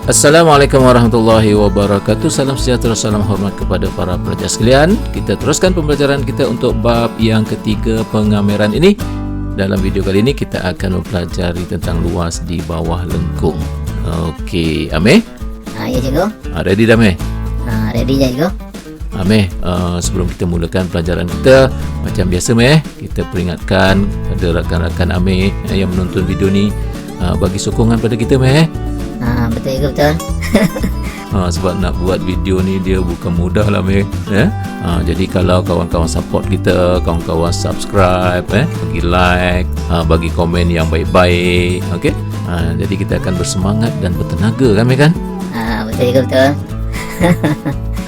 Assalamualaikum warahmatullahi wabarakatuh. Salam sejahtera, salam hormat kepada para pelajar sekalian. Kita teruskan pembelajaran kita untuk bab yang ketiga, pengameran ini. Dalam video kali ini kita akan mempelajari tentang luas di bawah lengkung. Okey, Ameh? Ya cikgu. Ready dah, Ameh? Ready je cikgu. Ameh, sebelum kita mulakan pelajaran kita, macam biasa Ameh, kita peringatkan kepada rakan-rakan Ameh yang menonton video ni, bagi sokongan pada kita Ameh. Betul cikgu, betul. Sebab nak buat video ni dia bukan mudah lah Meh. Jadi kalau kawan-kawan support kita, kawan-kawan subscribe, bagi like, bagi komen yang baik-baik, okay? Jadi kita akan bersemangat dan bertenaga kan Meh kan? Betul cikgu, betul.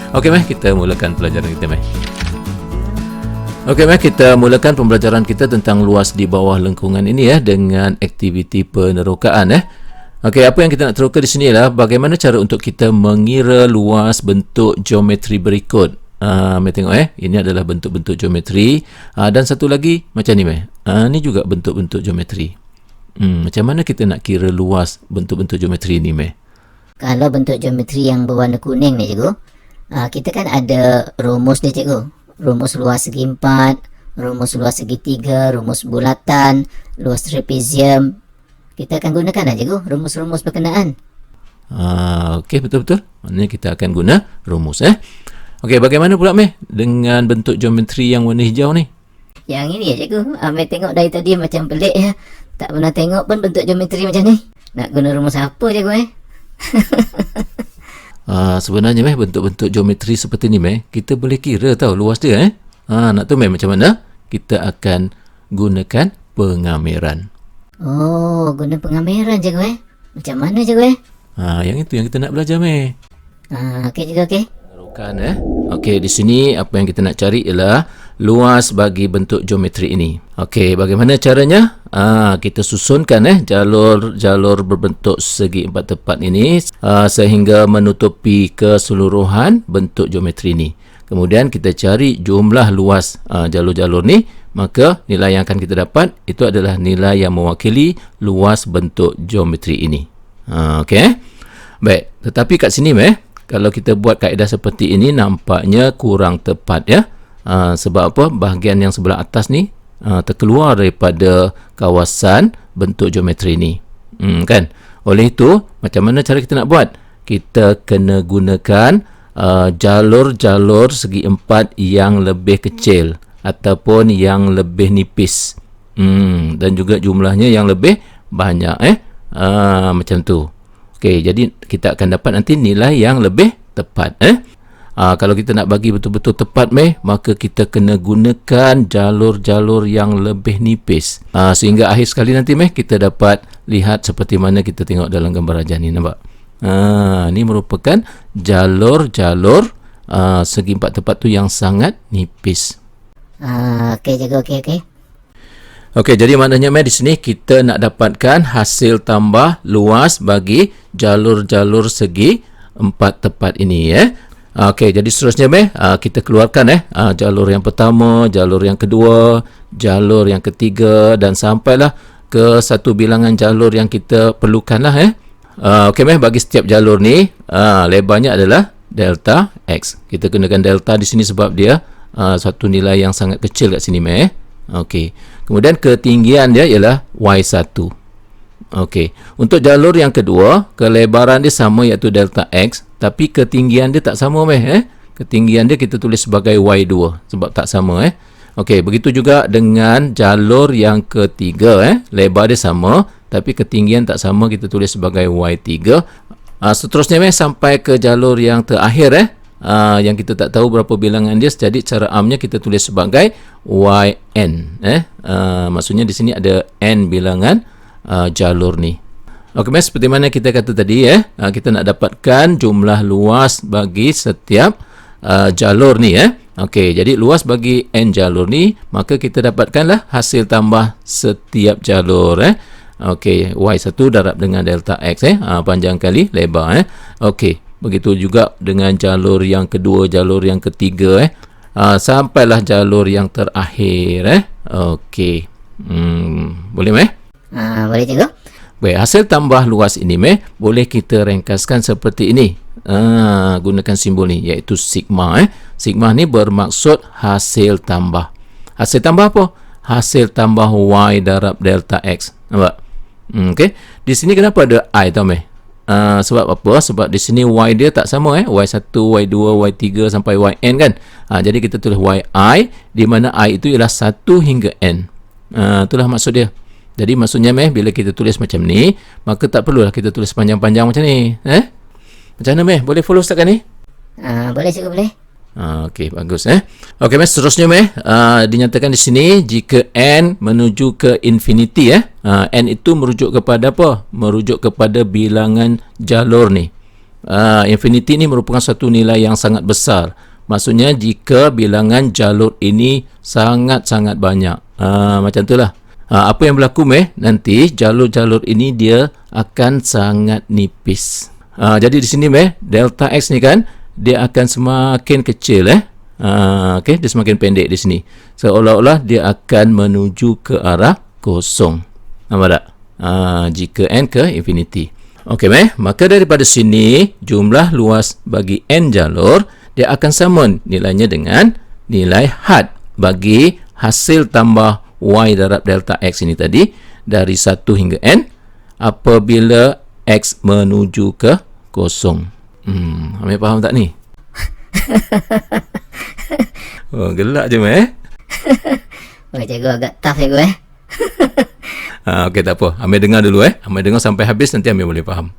Okey Meh, kita mulakan pelajaran kita Meh. Okey Meh, kita mulakan pembelajaran kita tentang luas di bawah lengkungan ini dengan aktiviti penerokaan Okey, apa yang kita nak teroka di sini ialah bagaimana cara untuk kita mengira luas bentuk geometri berikut. Meh tengok ini adalah bentuk-bentuk geometri. Dan satu lagi macam ni Meh. Ni juga bentuk-bentuk geometri. Macam mana kita nak kira luas bentuk-bentuk geometri ni Meh? Kalau bentuk geometri yang berwarna kuning ni cikgu, kita kan ada rumus dia cikgu. Rumus luas segi 4, rumus luas segi 3, rumus bulatan, luas trapezium. Kita akan gunakan dah cikgu rumus-rumus berkenaan. Okey, betul-betul. Maknanya kita akan guna rumus Okey, bagaimana pula Meh dengan bentuk geometri yang warna hijau ni? Yang ini ya cikgu. Meh tengok dari tadi macam pelik ya. Tak pernah tengok pun bentuk geometri macam ni. Nak guna rumus apa cikgu Sebenarnya Meh, bentuk-bentuk geometri seperti ni Meh, kita boleh kira tahu luas dia nak tahu Meh macam mana? Kita akan gunakan pengameran. Guna pengameran cikgu Macam mana cikgu Yang itu yang kita nak belajar Meh. Okey cikgu, okey. Okey, di sini apa yang kita nak cari ialah luas bagi bentuk geometri ini. Okey, bagaimana caranya? Kita susunkan jalur berbentuk segi empat tepat ini sehingga menutupi keseluruhan bentuk geometri ini. Kemudian kita cari jumlah luas jalur-jalur ni, maka nilai yang akan kita dapat itu adalah nilai yang mewakili luas bentuk geometri ini. Okey. Baik, tetapi kat sini Meh, kalau kita buat kaedah seperti ini nampaknya kurang tepat ya. Sebab apa? Bahagian yang sebelah atas ni terkeluar daripada kawasan bentuk geometri ini. Kan? Oleh itu, macam mana cara kita nak buat? Kita kena gunakan jalur-jalur segi empat yang lebih kecil ataupun yang lebih nipis. Dan juga jumlahnya yang lebih banyak macam tu. Okey, jadi kita akan dapat nanti nilai yang lebih tepat kalau kita nak bagi betul-betul tepat Meh, maka kita kena gunakan jalur-jalur yang lebih nipis sehingga akhir sekali nanti Meh kita dapat lihat seperti mana kita tengok dalam gambar rajah ni, nampak? Ni merupakan jalur-jalur segi empat tepat tu yang sangat nipis. Okey cikgu, okey. Okey, jadi maknanya Meh di sini kita nak dapatkan hasil tambah luas bagi jalur-jalur segi empat tepat ini Okey, jadi seterusnya Meh, kita keluarkan jalur yang pertama, jalur yang kedua, jalur yang ketiga dan sampailah ke satu bilangan jalur yang kita perlukan lah Okey Meh, bagi setiap jalur ni lebarnya adalah delta X. Kita gunakan delta di sini sebab dia satu nilai yang sangat kecil kat sini Meh. Okey. Kemudian ketinggian dia ialah Y1. Okey. Untuk jalur yang kedua, kelebaran dia sama iaitu delta X, tapi ketinggian dia tak sama Meh Ketinggian dia kita tulis sebagai Y2 sebab tak sama Okey, begitu juga dengan jalur yang ketiga lebar dia sama, tapi ketinggian tak sama, kita tulis sebagai Y3. Seterusnya Meh sampai ke jalur yang terakhir yang kita tak tahu berapa bilangan dia, jadi cara amnya kita tulis sebagai YN maksudnya di sini ada N bilangan jalur ni. Okey Meh, seperti mana kita kata tadi kita nak dapatkan jumlah luas bagi setiap jalur ni Okey, jadi luas bagi N jalur ni, maka kita dapatkanlah hasil tambah setiap jalur Okey, Y1 darab dengan delta X panjang kali lebar Okey, begitu juga dengan jalur yang kedua, jalur yang ketiga sampailah jalur yang terakhir Okey. Boleh Meh? Boleh cikgu. Baik, hasil tambah luas ini boleh kita ringkaskan seperti ini. Gunakan simbol ni, iaitu sigma. Sigma ni bermaksud hasil tambah. Hasil tambah apa? Hasil tambah Y darab delta X. Nampak? Okey. Di sini kenapa ada I tau sebab apa? Sebab di sini Y dia tak sama Y1, Y2, Y3 sampai Yn kan. Jadi kita tulis Yi, di mana I itu ialah 1 hingga N. Itulah maksud dia. Jadi maksudnya bila kita tulis macam ni, maka tak perlulah kita tulis panjang-panjang macam ni. Macam mana boleh follow setakat ni? Boleh cikgu, boleh. Okey, bagus Okey, seterusnya dinyatakan di sini jika n menuju ke infinity n itu merujuk kepada apa? Merujuk kepada bilangan jalur ni. Infinity ni merupakan satu nilai yang sangat besar. Maksudnya jika bilangan jalur ini sangat-sangat banyak. Macam itulah. Apa yang berlaku nanti jalur-jalur ini dia akan sangat nipis. Jadi di sini delta X ni kan dia akan semakin kecil okey, dia semakin pendek di sini. Seolah-olah dia akan menuju ke arah kosong. Nampak tak? Jika n ke infinity. Okey maka daripada sini jumlah luas bagi n jalur dia akan sama nilainya dengan nilai had bagi hasil tambah Y darab delta X ini tadi dari 1 hingga N apabila X menuju ke kosong. Ambil faham tak ni? Gelak je Cikgu agak tough cikgu Okey, tak apa. Ambil dengar dulu Ambil dengar sampai habis, nanti ambil boleh faham.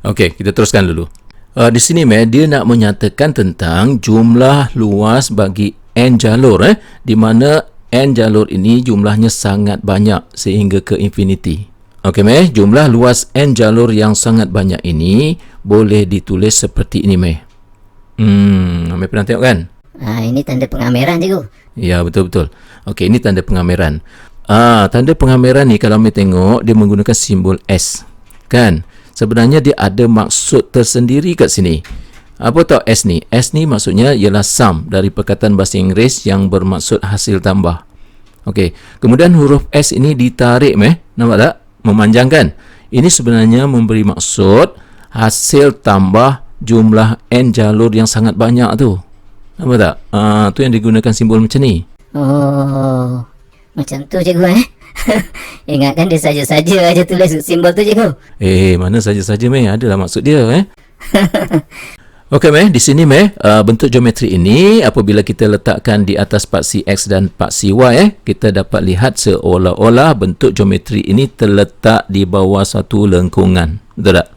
Okey, kita teruskan dulu. Di sini dia nak menyatakan tentang jumlah luas bagi N jalur di mana N jalur ini jumlahnya sangat banyak sehingga ke infinity. Okey jumlah luas N jalur yang sangat banyak ini boleh ditulis seperti ini Ambil pernah tengok kan? Ini tanda pengameran cikgu. Ya, betul-betul. Okey, ini tanda pengameran. Tanda pengameran ni kalau Ambil tengok dia menggunakan simbol S. Kan? Sebenarnya dia ada maksud tersendiri kat sini. Apa tau S ni? S ni maksudnya ialah sum dari perkataan bahasa Inggeris yang bermaksud hasil tambah. Okey, kemudian huruf S ini ditarik nampak tak? Memanjangkan. Ini sebenarnya memberi maksud hasil tambah jumlah N jalur yang sangat banyak tu. Nampak tak? Tu yang digunakan simbol macam ni. Oh, macam tu cikgu Ingatkan dia saja-saja aja tulis simbol tu cikgu. Mana saja-saja adalah maksud dia Okey di sini bentuk geometri ini apabila kita letakkan di atas paksi X dan paksi Y kita dapat lihat seolah-olah bentuk geometri ini terletak di bawah satu lengkungan. Betul tak?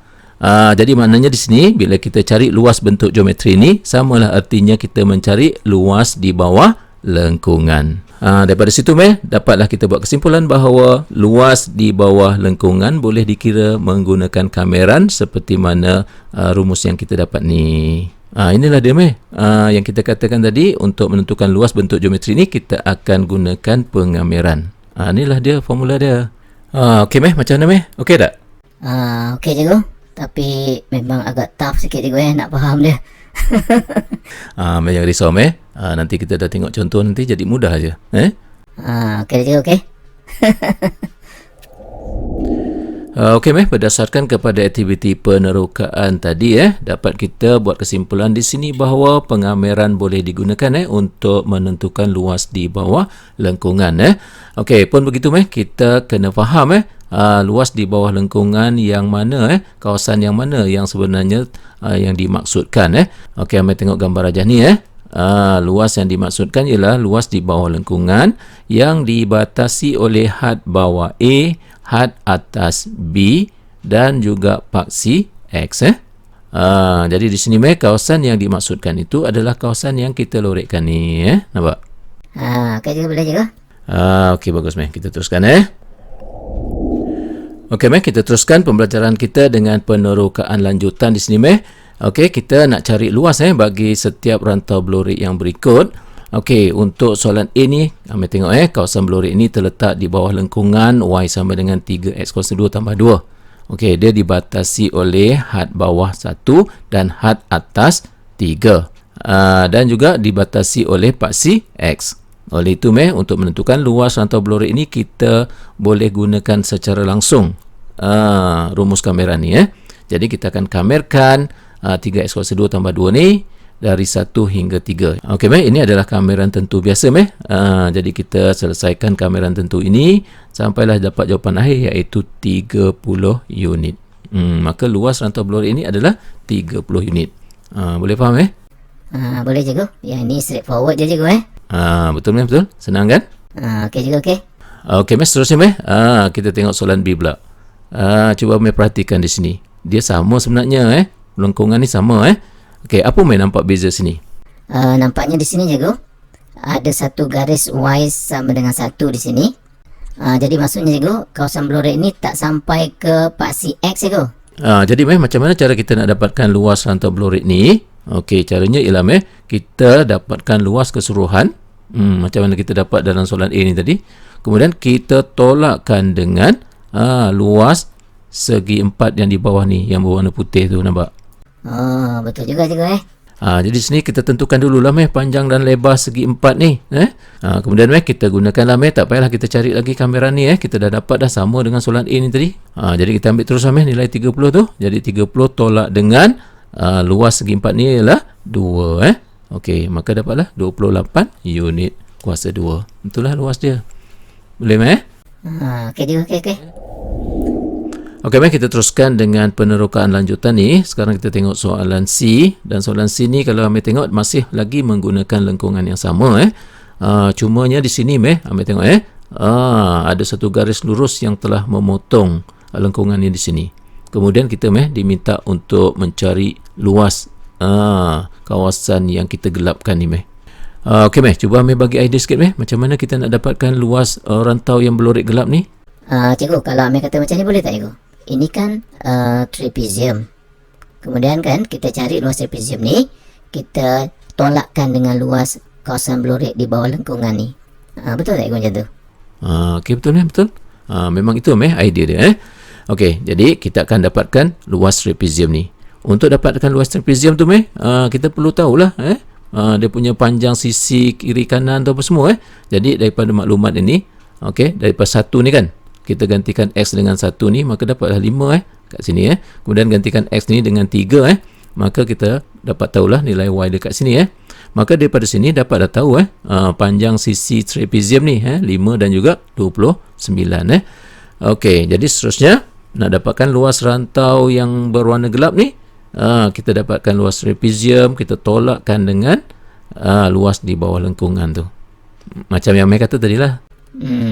Jadi maknanya di sini bila kita cari luas bentuk geometri ini samalah artinya kita mencari luas di bawah lengkungan. Daripada situ dapatlah kita buat kesimpulan bahawa luas di bawah lengkungan boleh dikira menggunakan kameran seperti mana rumus yang kita dapat ni. Inilah dia yang kita katakan tadi, untuk menentukan luas bentuk geometri ni kita akan gunakan pengameran. Inilah dia formula dia. Okey macam mana okey tak? Okey cikgu, tapi memang agak tough sikit cikgu nak faham dia. Jangan risau nanti kita dah tengok contoh nanti jadi mudah aja. Okey cikgu, okey. Okey berdasarkan kepada aktiviti penerokaan tadi dapat kita buat kesimpulan di sini bahawa pengameran boleh digunakan untuk menentukan luas di bawah lengkungan Okey, pun begitu kita kena faham luas di bawah lengkungan yang mana kawasan yang mana yang sebenarnya yang dimaksudkan Okey, ambil tengok gambar rajah ni luas yang dimaksudkan ialah luas di bawah lengkungan yang dibatasi oleh had bawah A, had atas B dan juga paksi X jadi di sini kawasan yang dimaksudkan itu adalah kawasan yang kita lorekkan ni nampak? Okey cikgu, boleh cikgu? Okey, bagus kita teruskan Okey kita teruskan pembelajaran kita dengan penerokaan lanjutan di sini Okey, kita nak cari luas bagi setiap rantau belorik yang berikut. Okey, untuk soalan A ni, ambil tengok kawasan belorik ini terletak di bawah lengkungan Y sama dengan 3X kuasa 2 tambah 2. Okey, dia dibatasi oleh had bawah 1 dan had atas 3. Dan juga dibatasi oleh paksi X. Oleh itu untuk menentukan luas rantau belorik ini kita boleh gunakan secara langsung rumus kamera ni Jadi kita akan kamerkan 3x kuasa 2 tambah 2 ni dari 1 hingga 3. Okey meh, ini adalah kameran tentu biasa meh. Jadi kita selesaikan kameran tentu ini sampailah dapat jawapan akhir iaitu 30 unit. Maka luas rantau blok ini adalah 30 unit. Boleh faham Boleh cikgu. Yang ini straightforward je cikgu betul meh, betul. Senang kan? Okey cikgu, okey. Okey meh, seterusnya meh. Kita tengok soalan B pula. Cuba meh perhatikan di sini. Dia sama sebenarnya lengkungan ni sama Okey, apa meh nampak beza sini? Nampaknya di sini cikgu ada satu garis Y sama dengan 1 di sini. Jadi maksudnya cikgu, kawasan blok ini tak sampai ke paksi X cikgu. Jadi meh, macam mana cara kita nak dapatkan luas rantau blok ni? Okey, caranya ialah meh, kita dapatkan luas keseluruhan. Macam mana kita dapat dalam soalan A ni tadi. Kemudian kita tolakkan dengan luas segi 4 yang di bawah ni, yang berwarna putih tu, nampak? Betul juga cikgu Jadi sini kita tentukan dululah meh panjang dan lebar segi 4 ni kemudian meh kita gunakanlah meh, tak payahlah kita cari lagi kamera ni kita dah dapat dah sama dengan soalan A ni tadi. Jadi kita ambil terus meh nilai 30 tu. Jadi 30 tolak dengan luas segi 4 ni ialah 2 Okey, maka dapatlah 28 unit kuasa 2. Itulah luas dia. Boleh meh? Okey cikgu, okey. Okey, mari kita teruskan dengan penerokaan lanjutan ni. Sekarang kita tengok soalan C. Dan soalan C ni kalau kami tengok masih lagi menggunakan lengkungan yang sama cumanya di sini kami tengok ada satu garis lurus yang telah memotong lengkungan ni di sini. Kemudian kita diminta untuk mencari luas kawasan yang kita gelapkan ni Okey cuba bagi idea sikit macam mana kita nak dapatkan luas rantau yang berlorek gelap ni? Cikgu, kalau Amir kata macam ni boleh tak cikgu? Ini kan trapezium. Kemudian kan kita cari luas trapezium ni, kita tolakkan dengan luas kawasan blorek di bawah lengkungan ni. Betul tak cikgu macam tu? Okey, betul betul. Memang itu idea dia Okey, jadi kita akan dapatkan luas trapezium ni. Untuk dapatkan luas trapezium tu kita perlu tahulah dia punya panjang sisi kiri kanan tu apa semua Jadi daripada maklumat ini, okey, daripada 1 ni kan, kita gantikan X dengan 1 ni, maka dapatlah 5 kat sini Kemudian gantikan X ni dengan 3 maka kita dapat tahulah nilai Y dekat sini Maka daripada sini dapat dah tahu panjang sisi trapezium ni 5 dan juga 29 Okey, jadi seterusnya nak dapatkan luas rantau yang berwarna gelap ni, kita dapatkan luas trapezium, kita tolakkan dengan luas di bawah lengkungan tu. Macam yang Mai kata tadilah.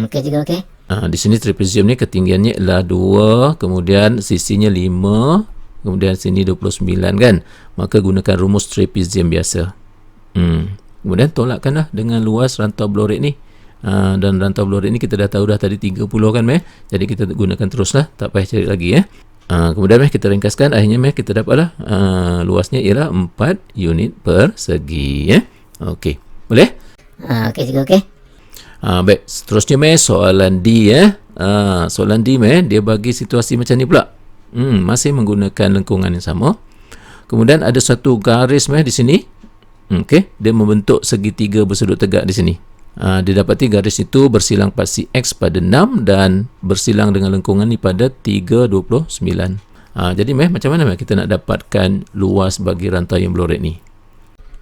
Okey juga, okey. Di sini trapezium ni ketinggiannya adalah 2, kemudian sisinya 5, kemudian sini 29 kan. Maka gunakan rumus trapezium biasa. Kemudian tolakkanlah dengan luas rantau blorek ni. Dan rantau blorek ni kita dah tahu dah tadi 30 kan Jadi kita gunakan teruslah, tak payah cari lagi Kemudian kita ringkaskan, akhirnya kita dapatlah luasnya ialah 4 unit persegi Okey, boleh? Okey juga, okey. Baik, seterusnya soalan D soalan D dia bagi situasi macam ni pula. Masih menggunakan lengkungan yang sama. Kemudian ada satu garis di sini. Okey, dia membentuk segitiga bersudut tegak di sini. Didapati garis itu bersilang paksi X pada 6 dan bersilang dengan lengkungan ni pada 3.29. Jadi macam mana kita nak dapatkan luas bagi rantai yang berlorek ni?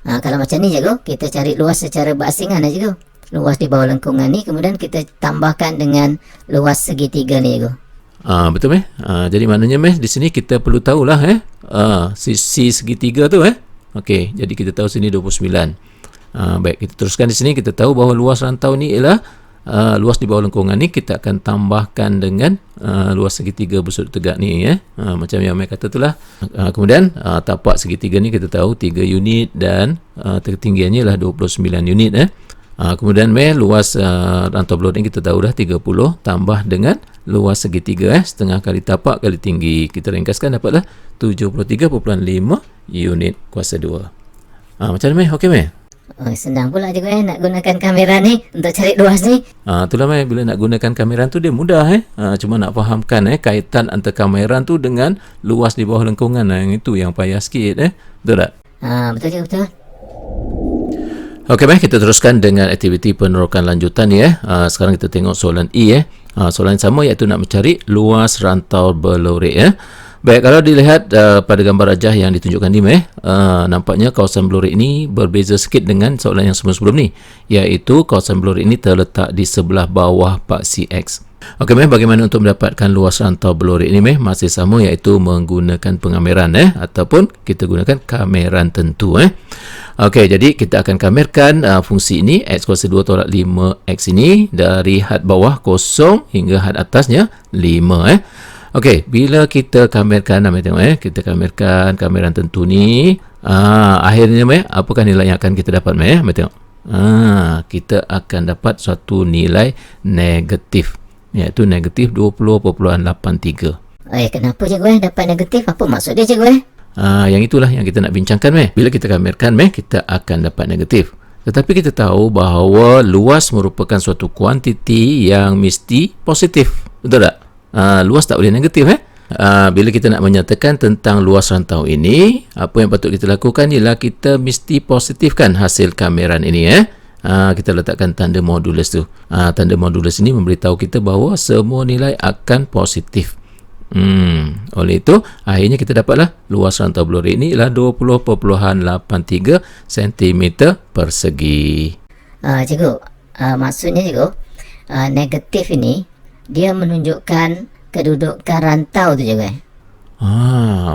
Kalau macam ni cikgu, kita cari luas secara berasingan cikgu. Luas di bawah lengkungan ni, kemudian kita tambahkan dengan luas segitiga ni cikgu. Betul jadi maknanya di sini kita perlu tahulah sisi segitiga tu Okey, jadi kita tahu sini 29. Baik, kita teruskan di sini. Kita tahu bahawa luas rantau ni ialah luas di bawah lengkungan ni kita akan tambahkan dengan luas segitiga bersudut tegak ni macam yang Mai kata itulah. Kemudian tapak segitiga ni kita tahu 3 unit dan ketinggiannya ialah 29 unit kemudian luas rantau blok ni kita tahu dah 30 tambah dengan luas segitiga setengah kali tapak kali tinggi, kita ringkaskan dapatlah 73.5 unit kuasa 2. Macam mana okey Senang pula cikgu nak gunakan kamera ni untuk cari luas ni. Itulah bila nak gunakan kamera tu dia mudah cuma nak fahamkan kaitan antara kamera tu dengan luas di bawah lengkungan yang itu yang payah sikit betul tak? Betul cikgu, betul. Okey kita teruskan dengan aktiviti penerokan lanjutan ni Sekarang kita tengok soalan E Soalan yang sama iaitu nak mencari luas rantau berlorek ya. Baik, kalau dilihat pada gambar rajah yang ditunjukkan ni nampaknya kawasan berlorek ini berbeza sikit dengan soalan yang sebelum-sebelum ni, iaitu kawasan berlorek ini terletak di sebelah bawah paksi X. Okey, bagaimana untuk mendapatkan luas rantau berlorek ini masih sama, iaitu menggunakan pengameran ataupun kita gunakan kameran tentu Okey, jadi kita akan kamerkan fungsi ini X kuasa 2 tolak 5X ini dari had bawah 0 hingga had atasnya 5 Okey, bila kita kamerkan, tengok kita kamerkan kameran tentu ni, akhirnya apakah nilai yang akan kita dapat tengok. Kita akan dapat suatu nilai negatif, iaitu negatif 20.83. Kenapa cikgu dapat negatif? Apa maksud dia cikgu Yang itulah yang kita nak bincangkan Bila kita kamerkan kita akan dapat negatif. Tetapi kita tahu bahawa luas merupakan suatu kuantiti yang mesti positif. Betul tak? Luas tak boleh negatif bila kita nak menyatakan tentang luas rantau ini, apa yang patut kita lakukan ialah kita mesti positifkan hasil kameran ini kita letakkan tanda modulus tu. Tanda modulus ini memberitahu kita bahawa semua nilai akan positif. Oleh itu akhirnya kita dapatlah luas rantau berlorek ini ialah 20.83 cm persegi. Cikgu, maksudnya cikgu, negatif ini dia menunjukkan kedudukan rantau tu cikgu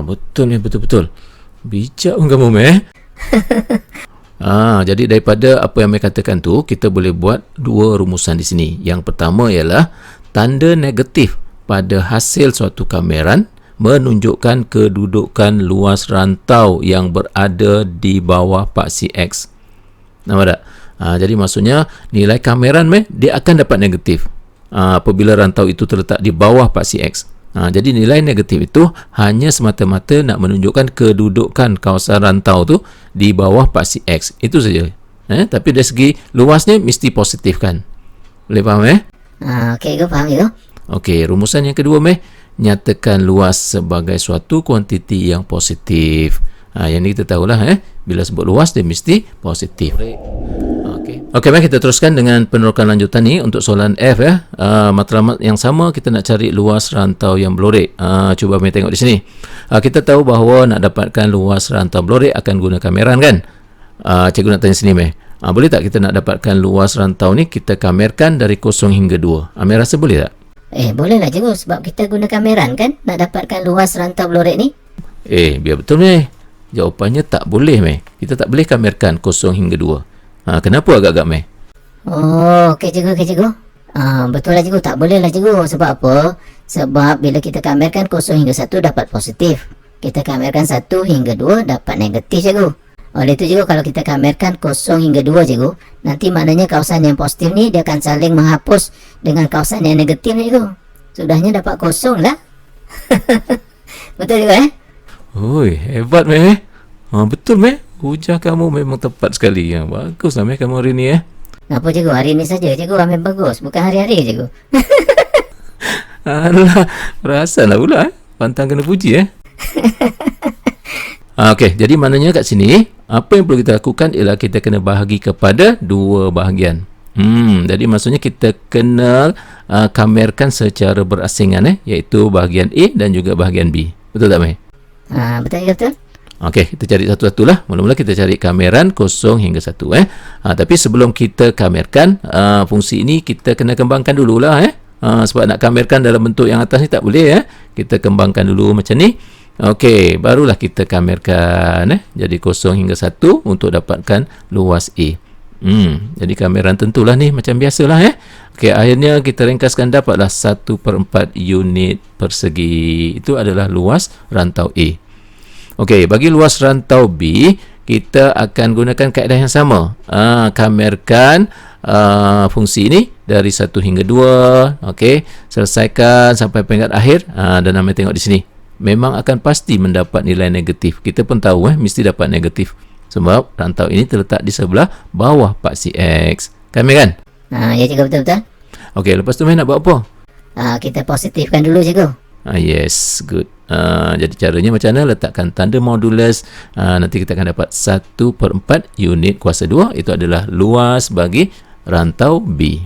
betul. Bijak pun kamu jadi daripada apa yang saya katakan tu, kita boleh buat dua rumusan di sini. Yang pertama ialah tanda negatif pada hasil suatu kameran menunjukkan kedudukan luas rantau yang berada di bawah paksi X. Nampak tak? Jadi maksudnya nilai kameran dia akan dapat negatif apabila rantau itu terletak di bawah paksi X. Jadi nilai negatif itu hanya semata-mata nak menunjukkan kedudukan kawasan rantau tu di bawah paksi X. Itu saja. Tapi dari segi luasnya mesti positif kan. Boleh faham Okey, aku faham cikgu. Okey, rumusan yang kedua nyatakan luas sebagai suatu kuantiti yang positif. Yang ni kita tahulah bila sebut luas dia mesti positif. Okey, mari kita teruskan dengan penerokan lanjutan ni untuk soalan F matlamat yang sama, kita nak cari luas rantau yang berlorek. Cuba mari tengok di sini. Kita tahu bahawa nak dapatkan luas rantau berlorek akan guna kameran kan? Cikgu nak tanya sini boleh tak kita nak dapatkan luas rantau ni kita kamerkan dari 0 hingga 2? Amir rasa boleh tak? Boleh lah cikgu, sebab kita guna kameran kan nak dapatkan luas rantau berlorek ni. Biar betul jawapannya tak boleh kita tak boleh kamerkan 0 hingga 2. Kenapa agak-agak Okey cikgu. Betul lah cikgu, tak boleh lah cikgu. Sebab apa? Sebab bila kita kamerkan 0 hingga 1 dapat positif, kita kamerkan 1 hingga 2 dapat negatif cikgu. Oleh itu cikgu, kalau kita kamerkan 0 hingga 2 cikgu, nanti maknanya kawasan yang positif ni dia akan saling menghapus dengan kawasan yang negatif ni cikgu. Sudahnya dapat 0 lah. Betul cikgu hebat betul hujah kamu memang tepat sekali. Baguslah kamu hari ni Apa cikgu, hari ni saja cikgu ambil bagus, bukan hari-hari cikgu. Alah, perasanlah pula pantang kena puji Okey, jadi maknanya kat sini apa yang perlu kita lakukan ialah kita kena bahagi kepada dua bahagian. Jadi maksudnya kita kena kamerkan secara berasingan iaitu bahagian A dan juga bahagian B. Betul tak Betul. Okey, kita cari satu-satu lah. Mula-mula kita cari kameran 0 hingga 1 tapi sebelum kita kamerkan fungsi ini kita kena kembangkan dululah sebab nak kamerkan dalam bentuk yang atas ni tak boleh kita kembangkan dulu macam ni. Okey, barulah kita kamerkan jadi 0 hingga 1 untuk dapatkan luas A. Jadi kameran tentulah ni macam biasalah Okey, akhirnya kita ringkaskan dapatlah 1/4 unit persegi. Itu adalah luas rantau A. Okey, bagi luas rantau B, kita akan gunakan kaedah yang sama. Kamerkan fungsi ini dari 1 hingga 2. Okey, selesaikan sampai peringkat akhir. Dan ambil tengok di sini. Memang akan pasti mendapat nilai negatif. Kita pun tahu mesti dapat negatif. Sebab rantau ini terletak di sebelah bawah paksi X. Kan, kan? Ya cikgu, betul-betul. Okey, lepas tu nak buat apa? Kita positifkan dulu cikgu. Yes, good. Jadi caranya macam mana? Letakkan tanda modulus. Nanti kita akan dapat 1/4 unit kuasa 2. Itu adalah luas bagi rantau B.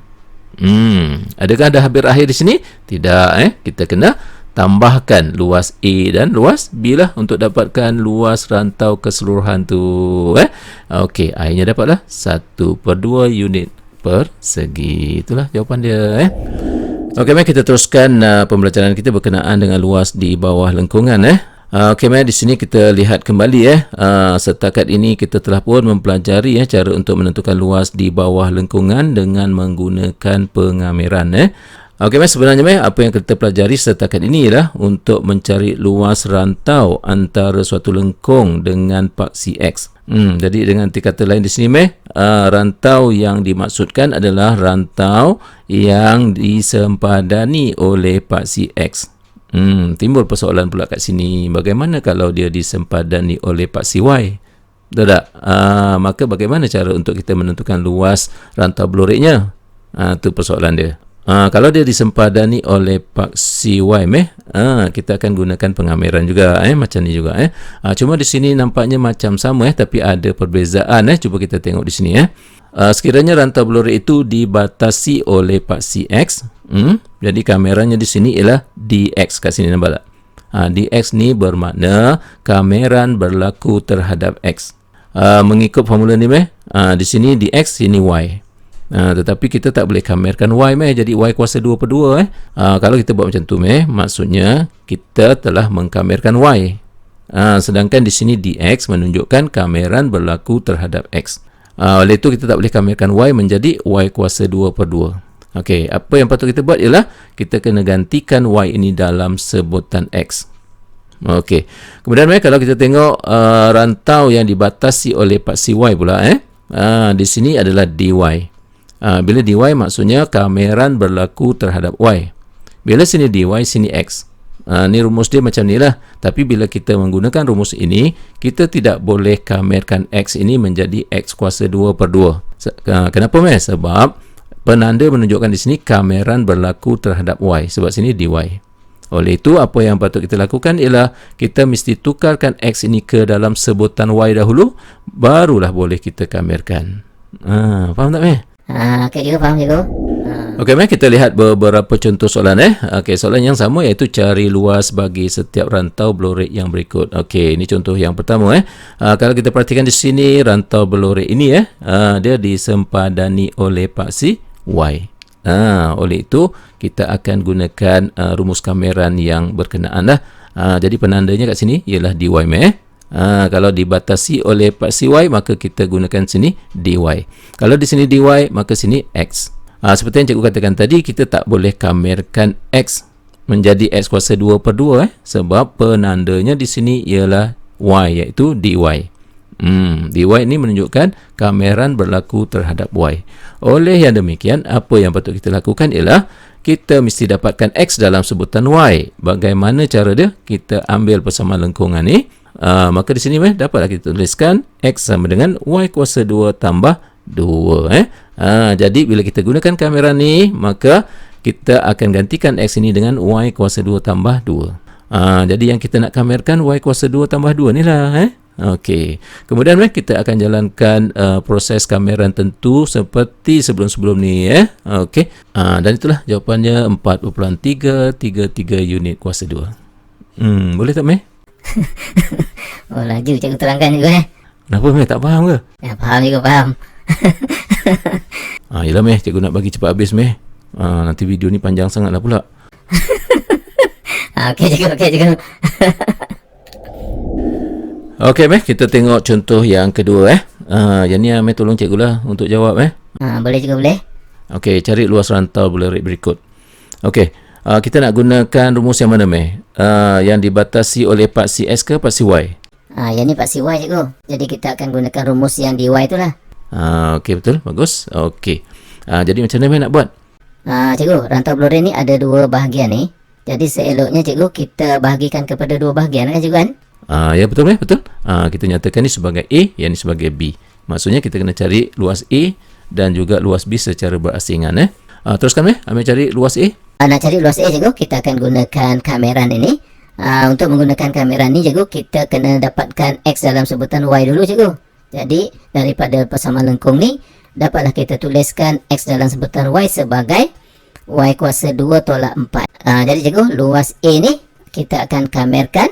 Adakah dah berakhir di sini? Tidak. Kita kena tambahkan luas A dan luas B lah untuk dapatkan luas rantau keseluruhan tu. Okey, akhirnya dapatlah 1/2 unit persegi. Itulah jawapan dia. Okey, mari kita teruskan pembelajaran kita berkenaan dengan luas di bawah lengkungan. Okey, mari di sini kita lihat kembali setakat ini kita telah pun mempelajari cara untuk menentukan luas di bawah lengkungan dengan menggunakan pengameran. Okey, sebenarnya apa yang kita pelajari setakat ini ialah untuk mencari luas rantau antara suatu lengkung dengan paksi X. Jadi dengan kata lain di sini rantau yang dimaksudkan adalah rantau yang disempadani oleh paksi X. Timbul persoalan pula kat sini, bagaimana kalau dia disempadani oleh paksi Y? Betul tak? Maka bagaimana cara untuk kita menentukan luas rantau belureknya? Itu persoalan dia. Kalau dia disempadani oleh paksi Y, kita akan gunakan pengameran juga, macam ni juga. Cuma di sini nampaknya macam sama, tapi ada perbezaan. Cuba kita tengok di sini. Sekiranya rantau belurek itu dibatasi oleh paksi X, jadi kameranya di sini ialah dx. Kat sini nampak tak? Dx ni bermakna kameran berlaku terhadap X. Mengikut formula ni, di sini dx, sini Y. Tetapi kita tak boleh kamerkan Y, jadi Y kuasa 2/2. Kalau kita buat macam tu, maksudnya kita telah mengkamerkan Y. Sedangkan di sini dx menunjukkan kameran berlaku terhadap X. Oleh itu kita tak boleh kamerkan Y menjadi Y kuasa 2/2. Okey, apa yang patut kita buat ialah kita kena gantikan Y ini dalam sebutan X. Okey. Kemudian kalau kita tengok rantau yang dibatasi oleh paksi Y pula, di sini adalah dy. Bila dy maksudnya kameran berlaku terhadap Y. Bila sini dy, sini X. Ni rumus dia macam ni lah. Tapi bila kita menggunakan rumus ini, kita tidak boleh kamerkan X ini menjadi X kuasa 2/2. Kenapa Sebab penanda menunjukkan di sini kameran berlaku terhadap Y. Sebab sini dy. Oleh itu, apa yang patut kita lakukan ialah kita mesti tukarkan X ini ke dalam sebutan Y dahulu, barulah boleh kita kamerkan. Faham tak Okey juga, faham juga. Okey, mari kita lihat beberapa contoh soalan. Okey, soalan yang sama iaitu cari luas bagi setiap rantau belurek yang berikut. Okey, ini contoh yang pertama. Kalau kita perhatikan di sini, rantau belurek ini dia disempadani oleh paksi Y. Oleh itu kita akan gunakan rumus kameran yang berkenaan lah. Jadi penandanya kat sini ialah dy. Kalau dibatasi oleh paksi Y, maka kita gunakan sini dy. Kalau di sini dy, maka sini X. Seperti yang cikgu katakan tadi, kita tak boleh kamerkan X menjadi X kuasa 2/2 sebab penandanya di sini ialah Y, iaitu dy. dy ini menunjukkan kameran berlaku terhadap Y. Oleh yang demikian, apa yang patut kita lakukan ialah kita mesti dapatkan X dalam sebutan Y. Bagaimana cara dia? Kita ambil persamaan lengkungan ni. Maka di sini dapatlah kita tuliskan X sama dengan Y kuasa 2 tambah 2. Jadi bila kita gunakan kamera ni, maka kita akan gantikan X ini dengan Y kuasa 2 tambah 2. Jadi yang kita nak kamerkan Y kuasa 2 tambah 2 ni lah. Okey. Kemudian kita akan jalankan proses kameran tentu seperti sebelum-sebelum ni. Okey. Dan itulah jawapannya 4.333 unit kuasa 2. Boleh tak Oh, laju cikgu terangkan juga. Kenapa tak faham ke? Faham juga, faham. Yelah cikgu nak bagi cepat habis nanti video ni panjang sangat lah pula. Okey cikgu. Okey kita tengok contoh yang kedua. Yang ni tolong cikgu lah untuk jawab. Boleh cikgu, boleh. Okey, cari luas rantau belurek berikut. Okey, kita nak gunakan rumus yang mana yang dibatasi oleh paksi X ke paksi Y? Yang ni paksi Y cikgu. Jadi kita akan gunakan rumus yang dy itulah. Okey, betul, bagus. Okey. Jadi macam mana nak buat? Cikgu, rantau belurek ni ada dua bahagian ni. Jadi seeloknya cikgu kita bahagikan kepada dua bahagian kan cikgu kan? Ya betul betul. Kita nyatakan ni sebagai A, yang ni sebagai B. Maksudnya kita kena cari luas A dan juga luas B secara berasingan. Teruskan ambil cari luas A. Nak cari luas A cikgu, kita akan gunakan kameran ini. Untuk menggunakan kameran ni cikgu, kita kena dapatkan X dalam sebutan Y dulu cikgu. Jadi daripada persamaan lengkung ni, dapatlah kita tuliskan X dalam sebutan Y sebagai Y kuasa 2 tolak 4. Jadi cikgu, luas A ni kita akan kamerkan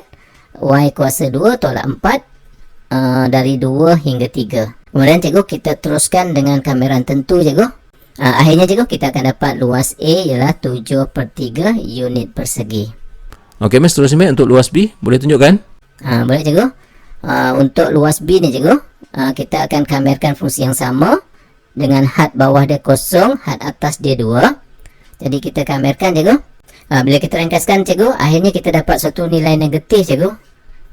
Y kuasa 2 tolak 4 dari 2 hingga 3. Kemudian cikgu, kita teruskan dengan kameran tentu cikgu. Akhirnya cikgu, kita akan dapat luas A ialah 7/3 unit persegi. Okey, Mas, seterusnya untuk luas B, boleh tunjukkan? Boleh cikgu. Untuk luas B ni cikgu, kita akan kamerkan fungsi yang sama dengan had bawah dia kosong, had atas dia 2. Jadi kita kamerkan cikgu. Bila kita ringkaskan cikgu, akhirnya kita dapat satu nilai negatif cikgu.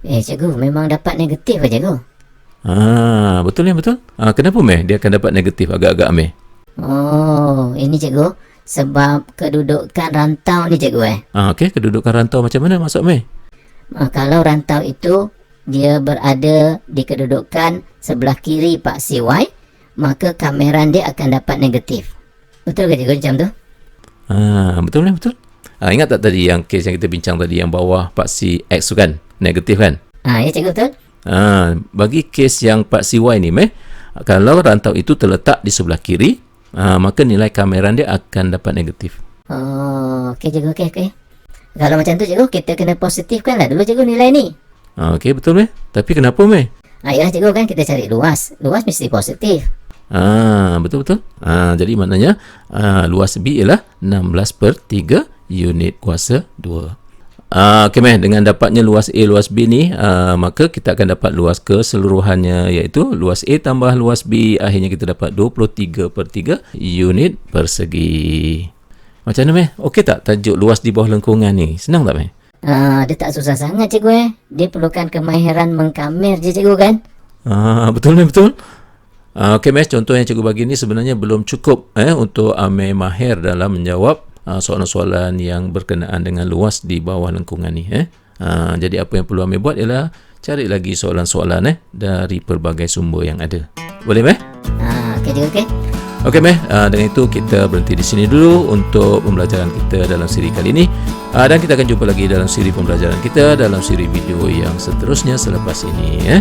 Cikgu, memang dapat negatif lah cikgu. Betul ya, betul. Kenapa Meh dia akan dapat negatif agak-agak Meh? Oh, ini cikgu, sebab kedudukan rantau ni cikgu Okey, kedudukan rantau macam mana maksud Meh? Kalau rantau itu dia berada di kedudukan sebelah kiri paksi Y, maka kameran dia akan dapat negatif. Betul ke cikgu macam tu? Betul. Ingat tak tadi yang kes yang kita bincang tadi yang bawah paksi X tu kan? Negatif kan? Ya cikgu, betul. Bagi kes yang paksi Y ni Meh, kalau rantau itu terletak di sebelah kiri, maka nilai kameran dia akan dapat negatif. Okey cikgu, okey. Kalau macam tu cikgu, kita kena positifkan lah dulu cikgu nilai ni. Okey, betul Meh. Tapi kenapa Meh? Yalah cikgu, kan kita cari luas. Luas mesti positif. Betul. Jadi maknanya luas B ialah 16/3 unit kuasa 2. Okey Meh, dengan dapatnya luas A, luas B ni, maka kita akan dapat luas keseluruhannya, iaitu luas A tambah luas B, akhirnya kita dapat 23/3 unit persegi. Macam mana Meh? Okey tak tajuk luas di bawah lengkungan ni? Senang tak Meh? Dia tak susah sangat cikgu Dia perlukan kemahiran mengkamer je cikgu kan? Betul Meh, betul. Okey Meh, contoh yang cikgu bagi ni sebenarnya belum cukup untuk Amir mahir dalam menjawab soalan-soalan yang berkenaan dengan luas di bawah lengkungan ni. Jadi apa yang perlu Amir buat ialah cari lagi soalan-soalan dari pelbagai sumber yang ada. Boleh Meh? Okey cikgu, okey. Okey Meh, dengan itu kita berhenti di sini dulu untuk pembelajaran kita dalam siri kali ini. Dan kita akan jumpa lagi dalam siri pembelajaran kita dalam siri video yang seterusnya selepas ini.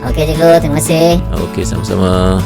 Okey cikgu, terima kasih. Okey, sama-sama.